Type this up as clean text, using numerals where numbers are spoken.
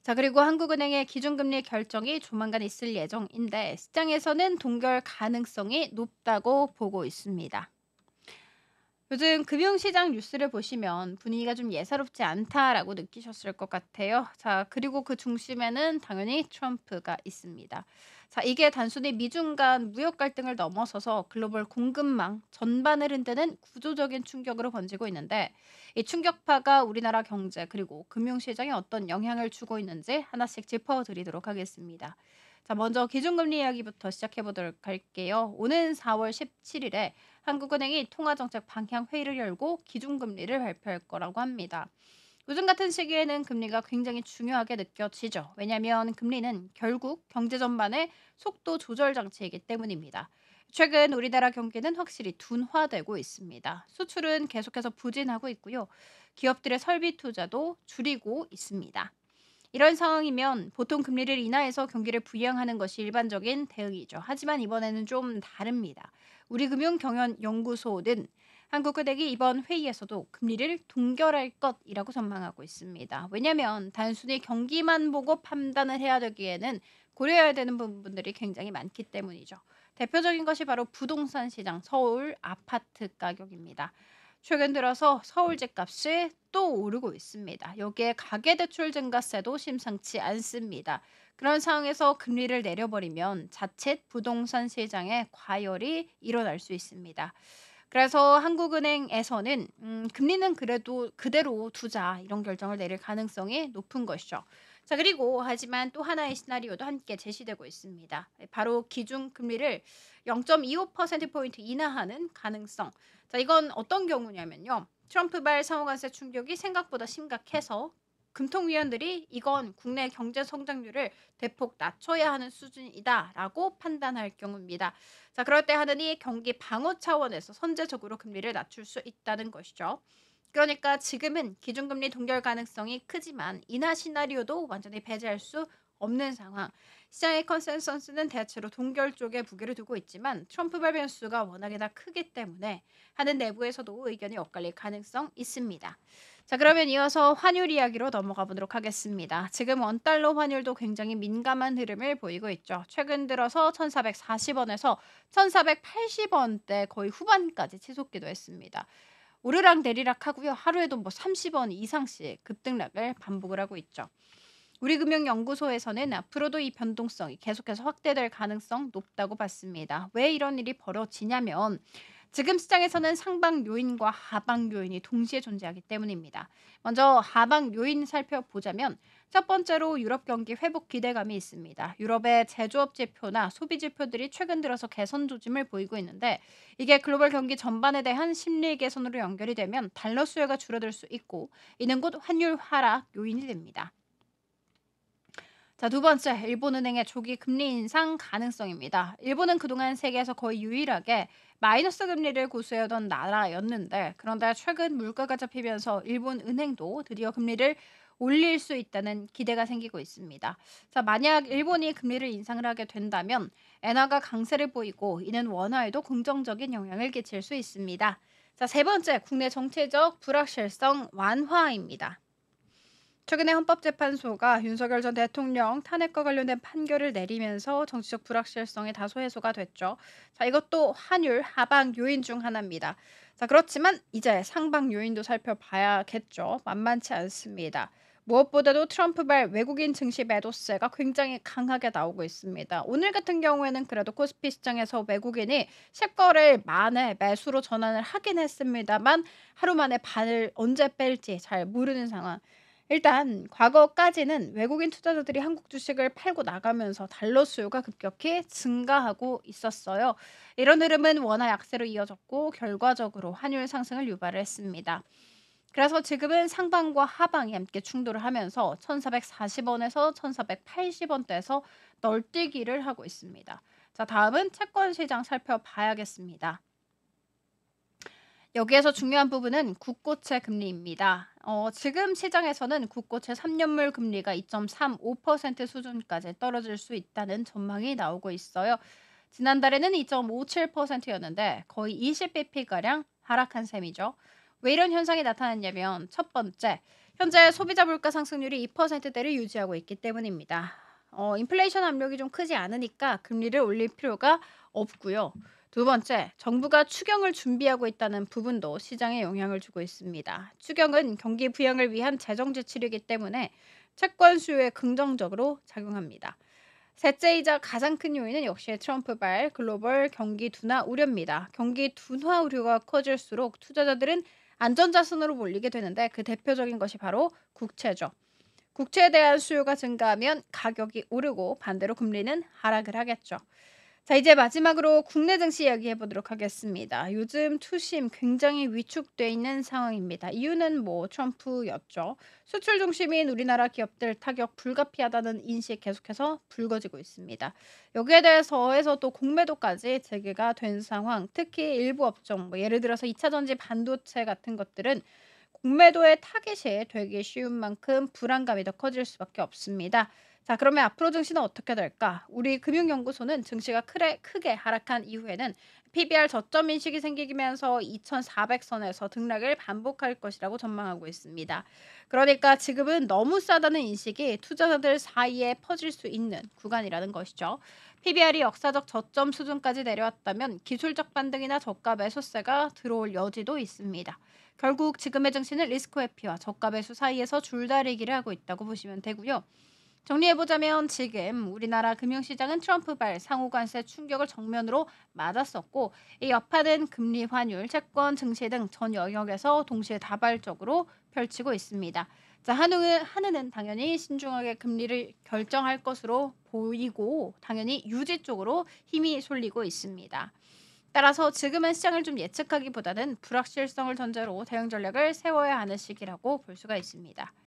자, 그리고 한국은행의 기준금리 결정이 조만간 있을 예정인데 시장에서는 동결 가능성이 높다고 보고 있습니다. 요즘 금융시장 뉴스를 보시면 분위기가 좀 예사롭지 않다라고 느끼셨을 것 같아요. 자, 그리고 그 중심에는 당연히 트럼프가 있습니다. 자, 이게 단순히 미중 간 무역 갈등을 넘어서서 글로벌 공급망 전반을 흔드는 구조적인 충격으로 번지고 있는데 이 충격파가 우리나라 경제 그리고 금융시장에 어떤 영향을 주고 있는지 하나씩 짚어드리도록 하겠습니다. 자, 먼저 기준금리 이야기부터 시작해 보도록 할게요. 오는 4월 17일에 한국은행이 통화정책 방향 회의를 열고 기준금리를 발표할 거라고 합니다. 요즘 같은 시기에는 금리가 굉장히 중요하게 느껴지죠. 왜냐하면 금리는 결국 경제 전반의 속도 조절 장치이기 때문입니다. 최근 우리나라 경기는 확실히 둔화되고 있습니다. 수출은 계속해서 부진하고 있고요. 기업들의 설비 투자도 줄이고 있습니다. 이런 상황이면 보통 금리를 인하해서 경기를 부양하는 것이 일반적인 대응이죠. 하지만 이번에는 좀 다릅니다. 우리금융경연연구소는 한국은행이 이번 회의에서도 금리를 동결할 것이라고 전망하고 있습니다. 왜냐하면 단순히 경기만 보고 판단을 해야 되기에는 고려해야 되는 부분들이 굉장히 많기 때문이죠. 대표적인 것이 바로 부동산 시장, 서울 아파트 가격입니다. 최근 들어서 서울 집값이 또 오르고 있습니다. 여기에 가계대출 증가세도 심상치 않습니다. 그런 상황에서 금리를 내려버리면 자칫 부동산 시장에 과열이 일어날 수 있습니다. 그래서 한국은행에서는 금리는 그래도 그대로 두자 이런 결정을 내릴 가능성이 높은 것이죠. 자, 그리고 하지만 또 하나의 시나리오도 함께 제시되고 있습니다. 바로 기준금리를 0.25%포인트 인하하는 가능성. 자, 이건 어떤 경우냐면요. 트럼프발 상호간세 충격이 생각보다 심각해서 금통위원들이 이건 국내 경제 성장률을 대폭 낮춰야 하는 수준이다라고 판단할 경우입니다. 자, 그럴 때 하느니 경기 방어 차원에서 선제적으로 금리를 낮출 수 있다는 것이죠. 그러니까 지금은 기준금리 동결 가능성이 크지만 인하 시나리오도 완전히 배제할 수 없는 상황. 시장의 컨센서스는 대체로 동결 쪽에 무게를 두고 있지만 트럼프발 변수가 워낙에나 크기 때문에 하는 내부에서도 의견이 엇갈릴 가능성 있습니다. 자, 그러면 이어서 환율 이야기로 넘어가 보도록 하겠습니다. 지금 원달러 환율도 굉장히 민감한 흐름을 보이고 있죠. 최근 들어서 1,440원에서 1,480원대 거의 후반까지 치솟기도 했습니다. 오르락 내리락 하고요. 하루에도 뭐 30원 이상씩 급등락을 반복을 하고 있죠. 우리금융연구소에서는 앞으로도 이 변동성이 계속해서 확대될 가능성 높다고 봤습니다. 왜 이런 일이 벌어지냐면 지금 시장에서는 상방 요인과 하방 요인이 동시에 존재하기 때문입니다. 먼저 하방 요인 살펴보자면 첫 번째로 유럽 경기 회복 기대감이 있습니다. 유럽의 제조업 지표나 소비 지표들이 최근 들어서 개선 조짐을 보이고 있는데 이게 글로벌 경기 전반에 대한 심리 개선으로 연결이 되면 달러 수요가 줄어들 수 있고 이는 곧 환율 하락 요인이 됩니다. 자, 두 번째, 일본은행의 조기 금리 인상 가능성입니다. 일본은 그동안 세계에서 거의 유일하게 마이너스 금리를 고수해오던 나라였는데 그런데 최근 물가가 잡히면서 일본 은행도 드디어 금리를 올릴 수 있다는 기대가 생기고 있습니다. 자, 만약 일본이 금리를 인상을 하게 된다면 엔화가 강세를 보이고 이는 원화에도 긍정적인 영향을 끼칠 수 있습니다. 자, 세 번째, 국내 정치적 불확실성 완화입니다. 최근에 헌법재판소가 윤석열 전 대통령 탄핵과 관련된 판결을 내리면서 정치적 불확실성이 다소 해소가 됐죠. 자, 이것도 환율 하방 요인 중 하나입니다. 자, 그렇지만 이제 상방 요인도 살펴봐야겠죠. 만만치 않습니다. 무엇보다도 트럼프발 외국인 증시 매도세가 굉장히 강하게 나오고 있습니다. 오늘 같은 경우에는 그래도 코스피 시장에서 외국인이 10거래일 만에 매수로 전환을 하긴 했습니다만 하루 만에 반을 언제 뺄지 잘 모르는 상황. 일단 과거까지는 외국인 투자자들이 한국 주식을 팔고 나가면서 달러 수요가 급격히 증가하고 있었어요. 이런 흐름은 원화 약세로 이어졌고 결과적으로 환율 상승을 유발을 했습니다. 그래서 지금은 상방과 하방이 함께 충돌을 하면서 1,440원에서 1,480원대에서 널뛰기를 하고 있습니다. 자, 다음은 채권 시장 살펴봐야겠습니다. 여기에서 중요한 부분은 국고채 금리입니다. 지금 시장에서는 국고채 3년물 금리가 2.35% 수준까지 떨어질 수 있다는 전망이 나오고 있어요. 지난달에는 2.57%였는데 거의 20bp가량 하락한 셈이죠. 왜 이런 현상이 나타났냐면 첫 번째, 현재 소비자 물가 상승률이 2%대를 유지하고 있기 때문입니다. 인플레이션 압력이 좀 크지 않으니까 금리를 올릴 필요가 없고요. 두 번째, 정부가 추경을 준비하고 있다는 부분도 시장에 영향을 주고 있습니다. 추경은 경기 부양을 위한 재정 지출이기 때문에 채권 수요에 긍정적으로 작용합니다. 셋째이자 가장 큰 요인은 역시 트럼프발 글로벌 경기 둔화 우려입니다. 경기 둔화 우려가 커질수록 투자자들은 안전자산으로 몰리게 되는데 그 대표적인 것이 바로 국채죠. 국채에 대한 수요가 증가하면 가격이 오르고 반대로 금리는 하락을 하겠죠. 자, 이제 마지막으로 국내 증시 이야기해 보도록 하겠습니다. 요즘 투심 굉장히 위축돼 있는 상황입니다. 이유는 뭐 트럼프였죠. 수출 중심인 우리나라 기업들 타격 불가피하다는 인식 계속해서 불거지고 있습니다. 여기에 대해서 또 공매도까지 재개가 된 상황, 특히 일부 업종, 뭐 예를 들어서 2차 전지 반도체 같은 것들은 공매도의 타겟이 되기 쉬운 만큼 불안감이 더 커질 수밖에 없습니다. 자, 그러면 앞으로 증시는 어떻게 될까? 우리 금융연구소는 증시가 크게 하락한 이후에는 PBR 저점 인식이 생기면서 2,400선에서 등락을 반복할 것이라고 전망하고 있습니다. 그러니까 지금은 너무 싸다는 인식이 투자자들 사이에 퍼질 수 있는 구간이라는 것이죠. PBR이 역사적 저점 수준까지 내려왔다면 기술적 반등이나 저가 매수세가 들어올 여지도 있습니다. 결국 지금의 증시는 리스크 회피와 저가 매수 사이에서 줄다리기를 하고 있다고 보시면 되고요. 정리해보자면 지금 우리나라 금융시장은 트럼프발 상호관세 충격을 정면으로 맞았었고 이 여파는 금리 환율, 채권, 증시 등 전 영역에서 동시에 다발적으로 펼치고 있습니다. 자, 한은은 당연히 신중하게 금리를 결정할 것으로 보이고 당연히 유지 쪽으로 힘이 쏠리고 있습니다. 따라서 지금은 시장을 좀 예측하기보다는 불확실성을 전제로 대응 전략을 세워야 하는 시기라고 볼 수가 있습니다.